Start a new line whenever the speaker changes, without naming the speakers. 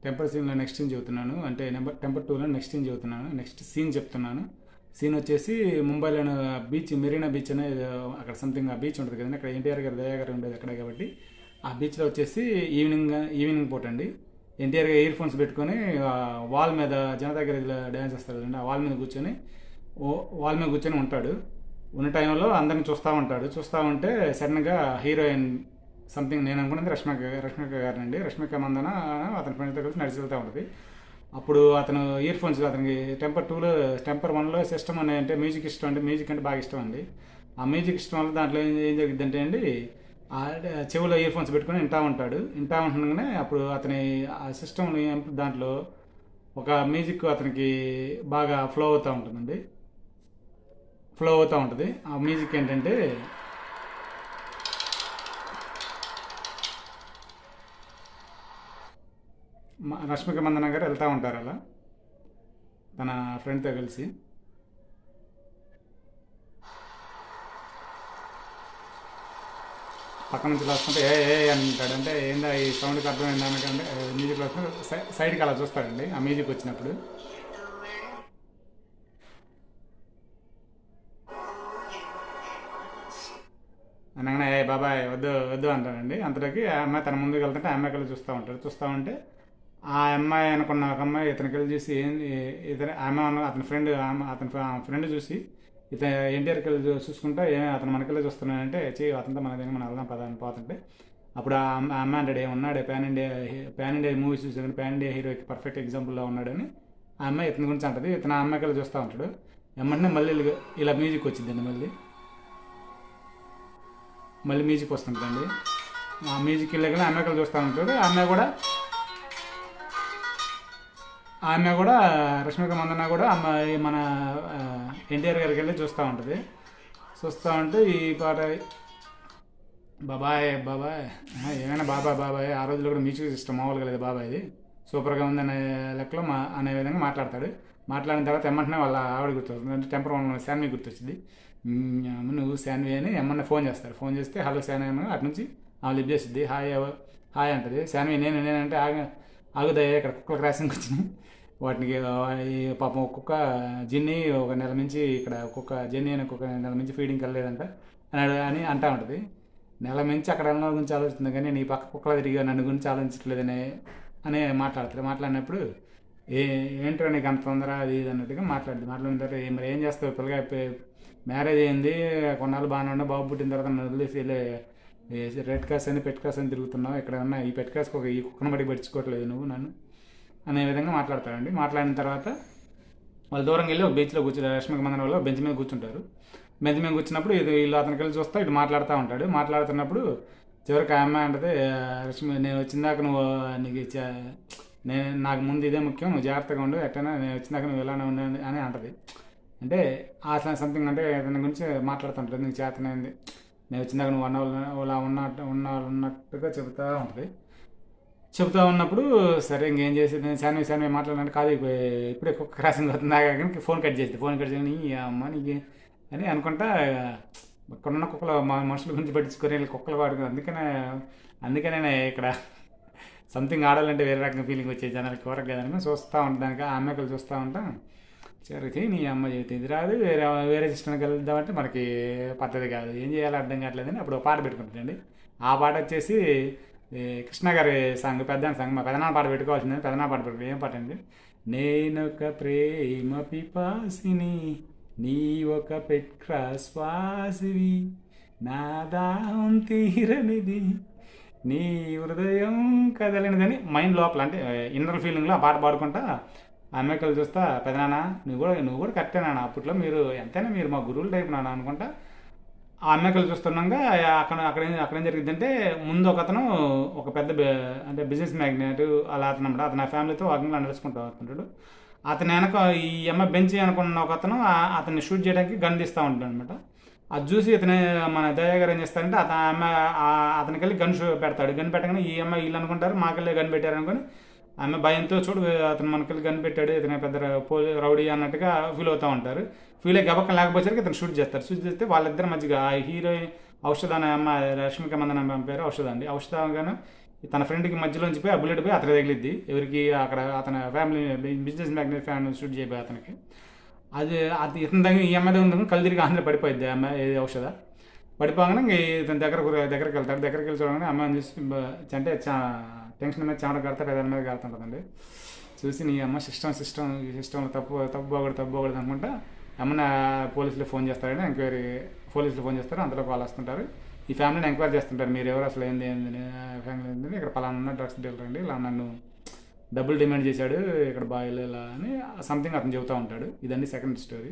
Temper సీన్లో next scene చెబుతున్నాను. అంటే టెంపర్ టూలో నెక్స్ట్ సీన్ చెబుతున్నాను. నెక్స్ట్ సీన్ చెప్తున్నాను. సీన్ వచ్చేసి ముంబైలోని బీచ్, మెరీనా బీచ్ అనే అక్కడ సంథింగ్ ఆ బీచ్ ఉంటుంది కదండి. అక్కడ ఎన్టీఆర్ గారు, దయా గారు ఉండేది అక్కడే కాబట్టి ఆ బీచ్లో వచ్చేసి ఈవినింగ్ పూట అండి. ఎన్టీఆర్ గారు ఇయర్ ఫోన్స్ పెట్టుకొని వాల్ మీద జనతా గ్యారేజ్లో డ్యాన్స్ చేస్తారు కదండి. ఆ వాల్ మీద కూర్చొని వాల్ మీద కూర్చొని ఉంటాడు. ఉన్న టైంలో అందరిని చూస్తూ ఉంటాడు. చూస్తూ ఉంటే సడన్గా హీరోయిన్ సంథింగ్, నేను అనుకున్నది రష్మిక గారినండి. రష్మిక మందన అతని ఫ్రెండ్తో కలిసి నడిచి వెళ్తూ ఉంటుంది. అప్పుడు అతను ఇయర్ ఫోన్స్, అతనికి టెంపర్ వన్లో సిస్టమ్ అనే అంటే మ్యూజిక్ ఇష్టం అండి. మ్యూజిక్ అంటే బాగా ఇష్టం అండి. ఆ మ్యూజిక్ ఇష్టం వల్ల దాంట్లో ఏం జరిగిందంటే అండి, ఆ చెవిలో ఇయర్ ఫోన్స్ పెట్టుకొని వింటా ఉంటుండగానే అప్పుడు అతని ఆ సిస్టమ్ దాంట్లో ఒక మ్యూజిక్ అతనికి బాగా ఫ్లో అవుతూ ఉంటుంది. ఆ మ్యూజిక్ ఏంటంటే రష్మిక మందన గారు వెళ్తూ ఉంటారు అలా తన ఫ్రెండ్తో కలిసి. పక్క నుంచి రాసుకుంటే ఏ అంటాడు. అంటే ఏందా ఈ సౌండ్కి అర్థం ఏంటంటే మ్యూజిక్ రాసుకుంటే సైడ్కి అలా చూస్తాడండి ఆ మ్యూజిక్ వచ్చినప్పుడు. అనగానే ఏ బాబాయ్ వద్దు వద్దు అంటాడండి. అంతలోకి ఆ అమ్మాయి తన ముందుకు వెళ్తుంటే ఆ అమ్మాయి కలిసి చూస్తూ ఉంటే ఆ అమ్మాయి అనుకున్న ఒక అమ్మాయి ఇతనికి వెళ్ళి చూసి ఏంది ఇతను ఆమె అతని ఫ్రెండ్, అతని ఫ్రెండ్ చూసి ఇతను ఎన్టీఆర్కి వెళ్ళి చూసుకుంటా అతను మనకెళ్ళి చూస్తున్నాడంటే అతనితో మన దగ్గర మనం వెళ్దాం పదా అని పోతుంటే అప్పుడు ఆ అమ్మాయి అంటాడు ఏమన్నాడు పాన్ ఇండియా మూవీస్ చూసాడు, పాన్ ఇండియా హీరోకి పర్ఫెక్ట్ ఎగ్జాంపుల్లో ఉన్నాడని ఆ అమ్మాయి ఇతని గురించి అంటది. ఇతను ఆ అమ్మాయికి వెళ్ళి చూస్తూ ఉంటాడు. ఏమంటే మళ్ళీ ఇలా మ్యూజిక్ వచ్చిందండి. మళ్ళీ మ్యూజిక్ వస్తుంటుందండి. ఆ మ్యూజిక్ వెళ్ళగానే అమ్మాయి కలిసి చూస్తూ ఉంటాడు. ఆమె కూడా రష్మిక మందన్న కూడా అమ్మాయి మన ఎన్టీఆర్ గారికి వెళ్ళి చూస్తూ ఉంటే ఈ పాట బాబాయ్ బాబాయ్ ఏమైనా బాబాయ్ ఆ రోజుల్లో కూడా మ్యూజిక్ సిస్టమ్ మామూలుగా లేదు బాబాయ్, ఇది సూపర్గా ఉందనే లెక్కలో అనే విధంగా మాట్లాడతాడు. మాట్లాడిన తర్వాత ఎమ్మంటనే వాళ్ళ ఆవిడ గుర్తొస్తుంది. అంటే టెంపర్ వన్ శాన్వి గుర్తొచ్చింది. నువ్వు శాన్వి అని ఎమ్మన్నా ఫోన్ చేస్తారు. ఫోన్ చేస్తే హలో శాన్వి అని అటు నుంచి ఆమె లిఫ్ట్ చేసిద్ది. హాయ్ అంటది. శాన్వి నేనంటే ఆగుదయ్యా ఇక్కడ కుక్కల క్రాసింగ్ వచ్చినాయి వాటికి. ఈ పాపం ఒక్కొక్క జిన్ని ఒక నెల నుంచి ఇక్కడ ఒక్కొక్క జెన్నీ అని ఒక్కొక్క నెల నుంచి ఫీడింగ్కి వెళ్ళలేదంట అని అంటా ఉంటుంది. నెల నుంచి అక్కడ వెళ్ళిన గురించి ఆలోచిస్తుంది కానీ నీ పక్క కుక్కల తిరిగి నన్ను గురించి ఆలోచించట్లేదని అని మాట్లాడుతుంది. మాట్లాడినప్పుడు ఏంటో నీకు అంత తొందర అది ఇది అన్నట్టుగా మాట్లాడిన తర్వాత మరి ఏం చేస్తావు పిల్లగా మ్యారేజ్ అయింది కొన్నాళ్ళు బాగానే ఉన్నా, బాబు పుట్టిన తర్వాత నన్ను వదిలేసి రెడ్ కాస్ అని పెట్ కాస్ అని తిరుగుతున్నావు, ఇక్కడ ఉన్న ఈ పెట్ కాస్కి ఈ కుక్కను బట్టి పట్టించుకోవట్లేదు నువ్వు నన్ను అనే విధంగా మాట్లాడతారండి. మాట్లాడిన తర్వాత వాళ్ళు దూరంగా వెళ్ళి ఒక బీచ్లో రష్మిక మందన వాళ్ళు బెంచ్ మీద కూర్చుంటారు. బెంచ్ మీద కూర్చున్నప్పుడు వీళ్ళు అతనికి వెళ్ళి చూస్తా ఇటు మాట్లాడుతూ మాట్లాడుతున్నప్పుడు చివరికి ఆ అమ్మాయి అంటే రష్మి నేను వచ్చిందాక నువ్వు నేను నాకు ముందు ఇదే ముఖ్యం, నువ్వు జాగ్రత్తగా ఉండు, ఎట్టైనా నేను వచ్చిందాక నువ్వు ఇలానే ఉండండి అని అంటది. అంటే అట్లా సంథింగ్ అంటే దాని గురించి మాట్లాడుతుంటుంది. నీకు చేతనైంది, నేను వచ్చిందాక నువ్వు అలా ఉన్నట్టుగా చెబుతూ ఉన్నప్పుడు సరే ఇంకేం చేసేది శాన్వి మాట్లాడినట్టు కాదు ఇప్పుడే కుక్క క్రాసింగ్ అవుతుంది కానీ ఫోన్ కట్ చేసి నీ అమ్మ నీకు అని అనుకుంటా ఇక్కడున్న కుక్కలు మనుషుల గురించి పట్టించుకొని కుక్కలు వాడుకుని అందుకనే ఇక్కడ సంథింగ్ ఆడాలంటే వేరే రకంగా ఫీలింగ్ వచ్చే జనాలకి కోరక కదనుకుని చూస్తూ ఉంటాను. దానికి ఆ అమ్మాయిలు చూస్తూ ఉంటాం. సరే నీ అమ్మ చెబితే ఇది రాదు, వేరే సిస్టమ్కి వెళ్దామంటే మనకి పద్ధతి కాదు, ఏం చేయాలో అర్థం కావట్లేదని అప్పుడు పాట పెట్టుకుంటానండి. ఆ పాట వచ్చేసి కృష్ణ గారి సాంగ్ సాంగ్ మా పెదనాన్న పాట పెట్టుకోవాల్సిందని పెదనాన్న పాట పెట్టుకో. ఏం పాట అండి? నేనొక ప్రేమ పిపాసిని నీ ఒక పెట్రాస్వాసివి నా దాహం తీరనిది నీ హృదయం కదలనిదని మైండ్ లోపల అంటే ఇన్నర్ ఫీలింగ్లో ఆ పాట పాడుకుంటా అమ్మాయికలు చూస్తా పెదనాన్న నువ్వు కూడా కరెక్టే నాన్న, అప్పట్లో మీరు ఎంతైనా మీరు మా గురువుల టైపు నాన్న అనుకుంటా ఆ అమ్మాయికలు చూస్తున్నాగా అక్కడేం జరిగిందంటే ముందు ఒక పెద్ద అంటే బిజినెస్ మ్యాగ్నెట్ అలా అతను ఆ ఫ్యామిలీతో వాకింగ్లో నడుచుకుంటూ వస్తుంటాడు. అతను వెనక ఈ అమ్మాయి బెంచ్ అనుకున్న ఒకతను అతన్ని షూట్ చేయడానికి గన్ తీస్తూ ఉంటాడు అనమాట. అది చూసి మన దయా గారు ఏం చేస్తారంటే అతనికి వెళ్ళి గన్ పెడతాడు. గన్ పెట్టగానే ఈ అమ్మాయి వీళ్ళు అనుకుంటారు మాకెళ్ళి గన్ పెట్టారు అనుకుని ఆమె భయంతో చూడు అతను మనకెళ్ళి గన్ పెట్టాడు, ఇతను పెద్ద రౌడీ అన్నట్టుగా ఫీల్ అవుతూ ఉంటారు. ఫీల్ అయ్యి గబక్కన లేకపోయేసరికి ఇతను షూట్ చేస్తే వాళ్ళిద్దరు మధ్యగా ఆ హీరోయిన్ ఔషధ అనే అమ్మాయి రష్మిక మందన పేరు ఔషధ అండి. ఔషధ గాను తన ఫ్రెండ్కి మధ్యలోంచి పోయి ఆ బుల్లెట్ పోయి అతను తగిలిద్ది. ఎవరికి అక్కడ అతని family business magnate fan shoot చేయబోయి అతనికి. అది ఇతని దగ్గర ఈ అమ్మాయి దగ్గర ఉంది, కళ్ళు తిరిగి ఆంధ్ర పడిపోయింది అమ్మాయి ఏది ఔషధ. పడిపోగానే ఇంక ఇతని దగ్గరికి వెళ్తాడు. దగ్గరికి వెళ్ళి చూడగానే అమ్మాయిని చూసి అంటే టెన్షన్ మీద చెమట కడతాడు, ఏదైనా మీద కడుతుంటుందండి. చూసి నీ అమ్మ సిస్టంలో తప్పు పోకూడదు అనుకుంటా అమ్మని పోలీసులు ఫోన్ చేస్తారని పోలీసులు ఫోన్ చేస్తారు. అంతలో కాల్ వస్తుంటారు. ఈ ఫ్యామిలీని ఎంక్వైరీ చేస్తుంటారు, మీరు ఎవరు అసలు ఏంది ఫ్యామిలీ ఏంటంటే ఇక్కడ పలానా డ్రగ్స్ డీలర్ అండి, ఇలా నన్ను డబ్బులు డిమాండ్ చేశాడు ఇక్కడ బాయ్లు ఇలా అని సంథింగ్ అతను చెబుతూ ఉంటాడు. ఇదండి సెకండ్ స్టోరీ.